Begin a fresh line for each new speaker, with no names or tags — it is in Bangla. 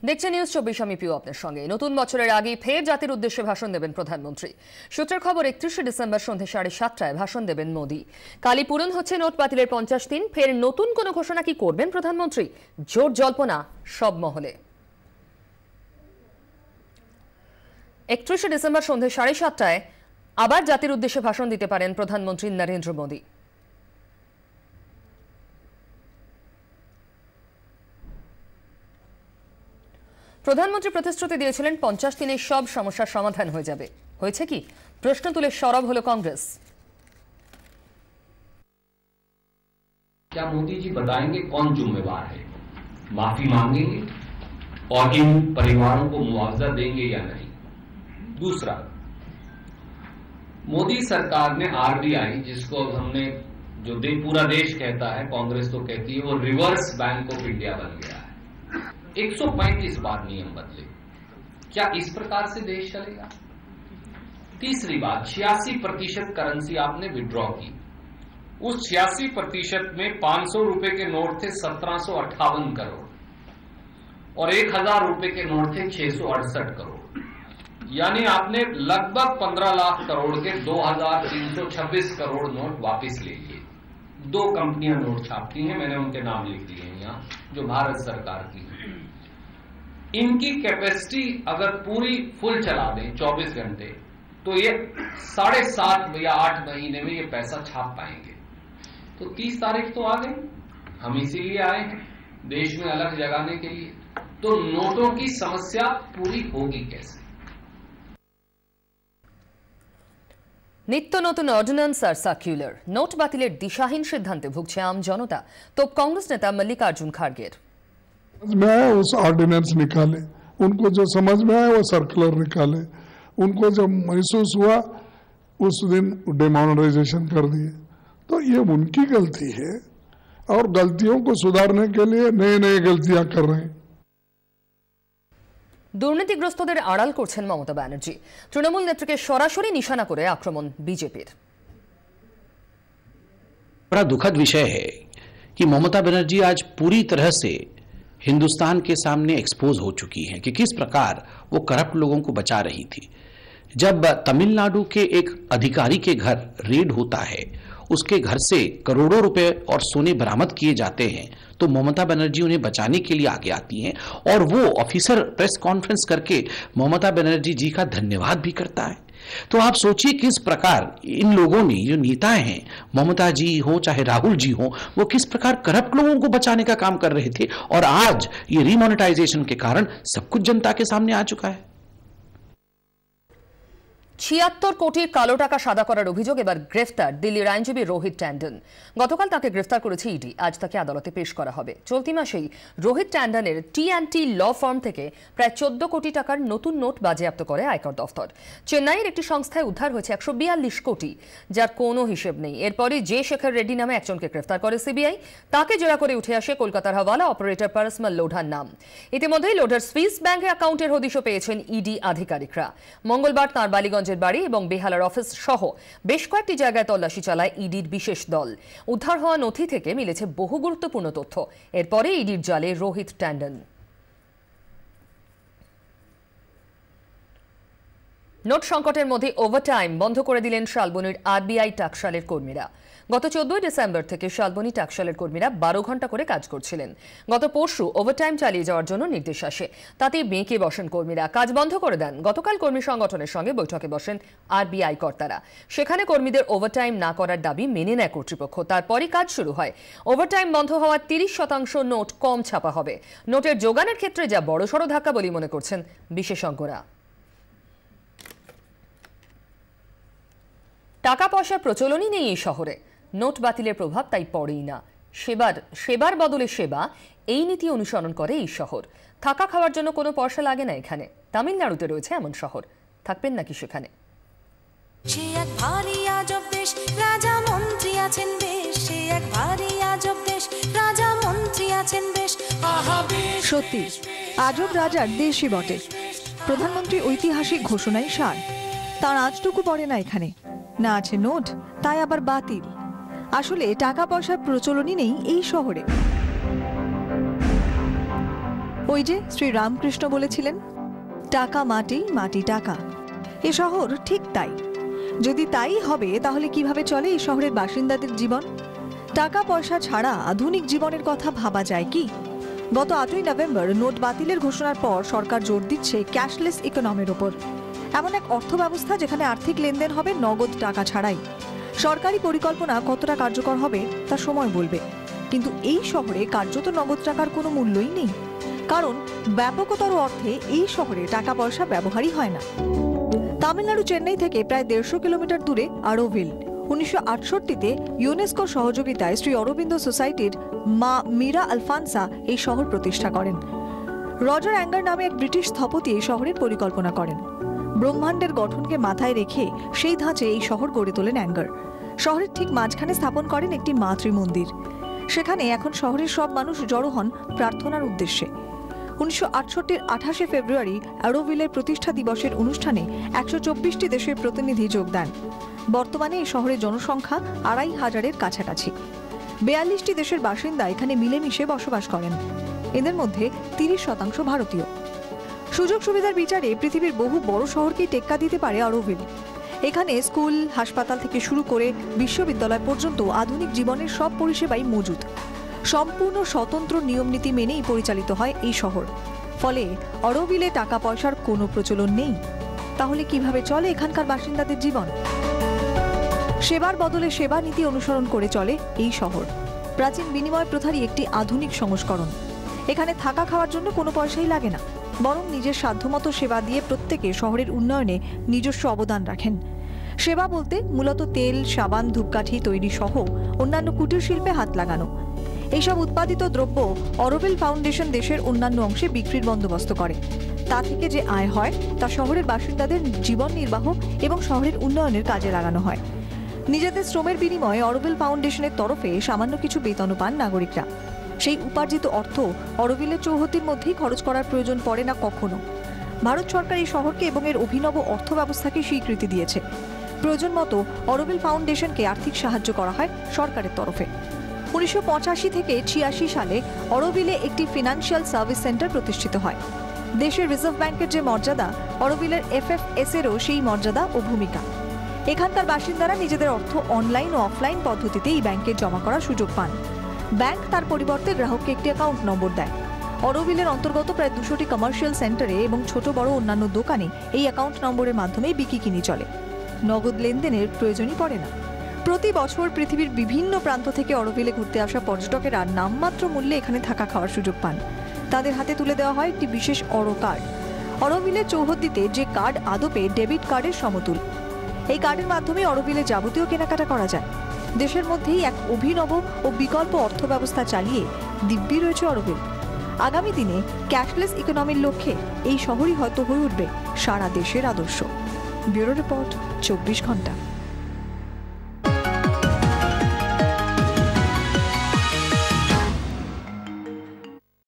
দেখছেন নিউজ 24 আমি পিউ আপনার সঙ্গে। নতুন বছরের আগে ফের জাতির উদ্দেশ্যে ভাষণ দেবেন প্রধানমন্ত্রী। সূত্রের খবর 31শে ডিসেম্বর সন্ধ্যে 7:30টায় ভাষণ দেবেন মোদি। কালই পূরণ হচ্ছে নোট বাতিলের 50 দিন। ফের নতুন কোনো ঘোষণা কি করবেন প্রধানমন্ত্রী? জোর জল্পনা সব মহলে। 31শে ডিসেম্বর সন্ধ্যে 7:30টায় আবার জাতির উদ্দেশ্যে ভাষণ দিতে পারেন প্রধানমন্ত্রী নরেন্দ্র মোদি। প্রধানমন্ত্রী প্রতিশ্রুতি দিয়েছিলেন 50 দিনে সব সমস্যার সমাধান হয়ে যাবে। হয়েছে কি? প্রশ্ন তুলে সরব হলো কংগ্রেস।
क्या मोदी जी बताएंगे कौन जिम्मेवार है? माफी मांगेंगे और इन परिवारों को मुआवजा देंगे या नहीं? दूसरा, मोदी सरकार ने आरबीआई, जिसको अब हमने जो पूरा देश कहता है, कांग्रेस तो कहती है, वो रिवर्स बैंक ऑफ इंडिया बन गया है। 135 बार नियम बदले। क्या इस प्रकार से देश चलेगा? तीसरी बात, 86% करेंसी आपने विड्रॉ की। उस 86% में 500 रुपए के नोट थे 1758 करोड़ और 1000 रुपए के नोट थे 668 करोड़। यानी आपने लगभग 15 लाख करोड़ के 2326 करोड़ नोट वापस ले लिए। 2 कंपनियां नोट छापती हैं, मैंने उनके नाम लिख दिए हैं यहां, जो भारत सरकार की है। इनकी कैपेसिटी अगर पूरी फुल चला दें 24 घंटे, तो ये 7.5 या 8 महीने में ये पैसा छाप पाएंगे। तो 30 तारीख तो आ गई, हम इसीलिए आए हैं देश में अलग जगाने के लिए। तो नोटों की समस्या पूरी होगी कैसे?
নিত্য নতুন অর্ডিন্যান্স আর সার্কুলার, নোট বাতিলের দিশাহীন সিদ্ধান্তে ভুগছে আম জনতা। তো কংগ্রেস নেতা মল্লিকার্জুন খাড়গের
में आया उस ऑर्डिनेंस निकाले, उनको जो समझ में आया वो सर्कुलर निकाले, उनको जब महसूस हुआ उस दिन डिमोनेटाइजेशन कर दिए। तो ये उनकी गलती है और गलतियों को सुधारने के लिए नए नए गलतियां कर रहे हैं।
দুর্নীতিগ্রস্তদের আড়াল করছেন মমতা ব্যানার্জি। তৃণমূল নেত্রীকে সরাসরি নিশানা করে আক্রমণ বিজেপির।
बड़ा दुखद विषय है कि ममता बनर्जी आज पूरी तरह से हिंदुस्तान के सामने एक्सपोज हो चुकी हैं कि किस प्रकार वो करप्ट लोगों को बचा रही थी। जब तमिलनाडु के एक अधिकारी के घर रेड होता है, उसके घर से करोड़ों रुपए और सोने बरामद किए जाते हैं, तो ममता बनर्जी उन्हें बचाने के लिए आगे आती हैं और वो ऑफिसर प्रेस कॉन्फ्रेंस करके ममता बनर्जी जी का धन्यवाद भी करता है। तो आप सोचिए किस प्रकार इन लोगों ने, जो नेता हैं, ममता जी हो चाहे राहुल जी हो, वो किस प्रकार करप्ट लोगों को बचाने का काम कर रहे थे और आज ये रिमोनेटाइजेशन के कारण सब कुछ जनता के सामने आ चुका है।
৭৬ কোটির কালো টাকা সাদা করার অভিযোগ এবার গ্রেফতার দিল্লির আইনজীবী রোহিত ট্যান্ডন। গতকাল তাকে গ্রেফতার করেছে ইডি। আজ তাকে আদালতে পেশ করা হবে। চলতি মাসেই রোহিত ট্যান্ডনের টি&টি ল ফার্ম থেকে প্রায় 14 কোটি টাকার নতুন নোট বাজেয়াপ্ত করে আয়কর দফতর। চেন্নাইয়ের একটি সংস্থায় উদ্ধার হয়েছে 142 কোটি, যার কোনো হিসেব নেই। এরপরই জে শেখর রেড্ডি নামে একজনকে গ্রেফতার করে সিবিআই। তাকে জেরা করে উঠে আসে কলকাতার হাওয়ালা অপারেটর পারসমল লোঢার নাম। ইতিমধ্যেই লোঢার সুইস ব্যাংক অ্যাকাউন্টের হদিশও পেয়েছেন ইডি আধিকারিকরা। মঙ্গলবার তাঁর বালিগঞ্জের বাড়ি এবং বেহালার অফিস সহ বেশ কয়েকটি জায়গায় তল্লাশি চালায় ইডির বিশেষ দল। উদ্ধার হওয়া নথি থেকে মিলেছে বহু গুরুত্বপূর্ণ তথ্য। এরপরে ইডির জালে রোহিত ট্যান্ডন। নোট সংকটের মধ্যে ওভারটাইম বন্ধ করে দিলেন শালবনির আরবিআই টাকশালের কর্মীরা। গত 14 ডিসেম্বর থেকে শালবনি টাকশালের কর্মীরা 12 ঘন্টা করে কাজ করছিলেন। গত পরশু ওভারটাইম চালিয়ে যাওয়ার জন্য নির্দেশ আসে, তাতে বেঁকে বসেন কর্মীরা, কাজ বন্ধ করে দেন। গতকাল কর্মী সংগঠনের সঙ্গে বৈঠকে বসেন আরবিআই কর্তারা। সেখানে কর্মীদের ওভারটাইম না করার দাবি মেনে নেয় কর্তৃপক্ষ। তারপরই কাজ শুরু হয়। ওভারটাইম বন্ধ হওয়ার 30% নোট কম ছাপা হবে। নোটের যোগানের ক্ষেত্রে যা বড়সড় ধাক্কা বলে মনে করছেন বিশেষজ্ঞরা। টাকা পয়সার প্রচলনই নেই এই শহরে। নোট বাতিলের প্রভাব তাই পড়েই না। সেবার বদলে সেবা, এই নীতি অনুসরণ করে এই শহর। থাকা খাওয়ার জন্য কোনো পয়সা লাগে না এখানে। তামিলনাড়ুতে রয়েছে এমন শহর, থাকবেন নাকি সেখানে?
সত্যি আজব রাজার দেশই বটে। প্রধানমন্ত্রী ঐতিহাসিক ঘোষণায় সার, তার আজটুকু পড়ে না এখানে। না আছে নোট, তাই আবার বাতিল। আসলে টাকা পয়সার প্রচলনই নেই এই শহরে। ওই যে শ্রী রামকৃষ্ণ বলেছিলেন, টাকা মাটি, মাটি টাকা। এ শহর ঠিক তাই। যদি তাই হবে তাহলে কিভাবে চলে এই শহরের বাসিন্দাদের জীবন? টাকা পয়সা ছাড়া আধুনিক জীবনের কথা ভাবা যায় কি? গত 8ই নভেম্বর নোট বাতিলের ঘোষণার পর সরকার জোর দিচ্ছে ক্যাশলেস ইকোনমির ওপর। এমন এক অর্থ ব্যবস্থা যেখানে আর্থিক লেনদেন হবে নগদ টাকা ছাড়াই। সরকারি পরিকল্পনা কতটা কার্যকর হবে তা সময় বলবে, কিন্তু এই শহরে কার্যত নগদ টাকার কোনো মূল্যই নেই, কারণ ব্যাপকতর অর্থে এই শহরে টাকা পয়সা ব্যবহারই হয় না। তামিলনাড়ু চেন্নাই থেকে প্রায় 150 কিলোমিটার দূরে আরোভিল। 1968-তে ইউনেস্কোর সহযোগিতায় শ্রী অরবিন্দ সোসাইটির মা মীরা আলফানসা এই শহর প্রতিষ্ঠা করেন। রজার অ্যাঙ্গার নামে এক ব্রিটিশ স্থপতি এই শহরের পরিকল্পনা করেন। ব্রহ্মাণ্ডের গঠনকে মাথায় রেখে সেই ধাঁচে এই শহর গড়ে তোলেন অ্যাঙ্গার। শহরের ঠিক মাঝখানে স্থাপন করেন একটি মাতৃমন্দির। সেখানে এখন শহরের সব মানুষ জড়ো হন প্রার্থনার উদ্দেশ্যে। 1968-র 28শে ফেব্রুয়ারি অ্যারোভিলের প্রতিষ্ঠা দিবসের অনুষ্ঠানে 124টি দেশের প্রতিনিধি যোগ দেন। বর্তমানে এই শহরের জনসংখ্যা 2500-এর কাছাকাছি। 42টি দেশের বাসিন্দা এখানে মিলেমিশে বসবাস করেন। এদের মধ্যে 30% ভারতীয়। সুযোগ সুবিধার বিচারে পৃথিবীর বহু বড় শহরকেই টেক্কা দিতে পারে অরোভিল। এখানে স্কুল, হাসপাতাল থেকে শুরু করে বিশ্ববিদ্যালয় পর্যন্ত আধুনিক জীবনের সব পরিষেবাই মজুদ। সম্পূর্ণ স্বতন্ত্র নিয়মনীতি মেনেই পরিচালিত হয় এই শহর। ফলে অরোভিলে টাকা পয়সার কোনো প্রচলন নেই। তাহলে কিভাবে চলে এখানকার বাসিন্দাদের জীবন? সেবার বদলে সেবা নীতি অনুসরণ করে চলে এই শহর। প্রাচীন বিনিময় প্রথারই একটি আধুনিক সংস্করণ। এখানে থাকা খাওয়ার জন্য কোনো পয়সাই লাগে না, বরং নিজের সাধ্যমতো সেবা দিয়ে প্রত্যেকে শহরের উন্নয়নে নিজস্ব অবদান রাখেন। সেবা বলতে মূলত তেল, সাবান, ধূপকাঠি তৈরি সহ অন্যান্য কুটির শিল্পে হাত লাগানো। এইসব উৎপাদিত দ্রব্য অরোভিল ফাউন্ডেশন দেশের অন্যান্য অংশে বিক্রির বন্দোবস্ত করে। তা থেকে যে আয় হয় তা শহরের বাসিন্দাদের জীবন নির্বাহ এবং শহরের উন্নয়নের কাজে লাগানো হয়। নিজেদের শ্রমের বিনিময়ে অরোভিল ফাউন্ডেশনের তরফে সামান্য কিছু বেতনও পান নাগরিকরা। সেই উপার্জিত অর্থ অরোভিলের চৌহদ্দির মধ্যেই খরচ করার প্রয়োজন পড়ে না কখনো। ভারত সরকার এই শহরকে এবং এর অভিনব অর্থ ব্যবস্থাকে স্বীকৃতি দিয়েছে। প্রয়োজন মতো অরোভিল ফাউন্ডেশনকে আর্থিক সাহায্য করা হয় সরকারের তরফে। 1985 থেকে 86 সালে অরোভিলে একটি ফিনান্সিয়াল সার্ভিস সেন্টার প্রতিষ্ঠিত হয়। দেশের রিজার্ভ ব্যাংকের যে মর্যাদা, অরোভিলের FFS-এরও সেই মর্যাদা ও ভূমিকা। এখানকার বাসিন্দারা নিজেদের অর্থ অনলাইন ও অফলাইন পদ্ধতিতে এই ব্যাংকে জমা করার সুযোগ পান। ব্যাংক তার পরিবর্তে গ্রাহককে একটি অ্যাকাউন্ট নম্বর দেয়। অরোভিলের অন্তর্গত প্রায় 200টি কমার্শিয়াল সেন্টারে এবং ছোট বড় অন্যান্য দোকানে এই অ্যাকাউন্ট নম্বরের মাধ্যমে বিক্রি চলে। নগদ লেনদেনের প্রয়োজনই পড়ে না। প্রতি বছর পৃথিবীর বিভিন্ন প্রান্ত থেকে অরোভিলে ঘুরতে আসা পর্যটকেরা নামমাত্র মূল্যে এখানে থাকা খাওয়ার সুযোগ পান। তাদের হাতে তুলে দেওয়া হয় একটি বিশেষ অরো কার্ড। অরোভিলের চৌহদ্দিতে যে কার্ড আদপে ডেবিট কার্ডের সমতুল। এই কার্ডের মাধ্যমে অরোভিলে যাবতীয় কেনাকাটা করা যায়। দেশের মধ্যেই এক অভিনব ও বিকল্প অর্থ ব্যবস্থা চালিয়ে দিব্যি রয়েছে অরোভিল। আগামী দিনে ক্যাশলেস ইকোনমির লক্ষ্যে এই শহরই হয়তো হয়ে উঠবে সারা দেশের আদর্শ। ব্যুরো রিপোর্ট, 24 ঘন্টা।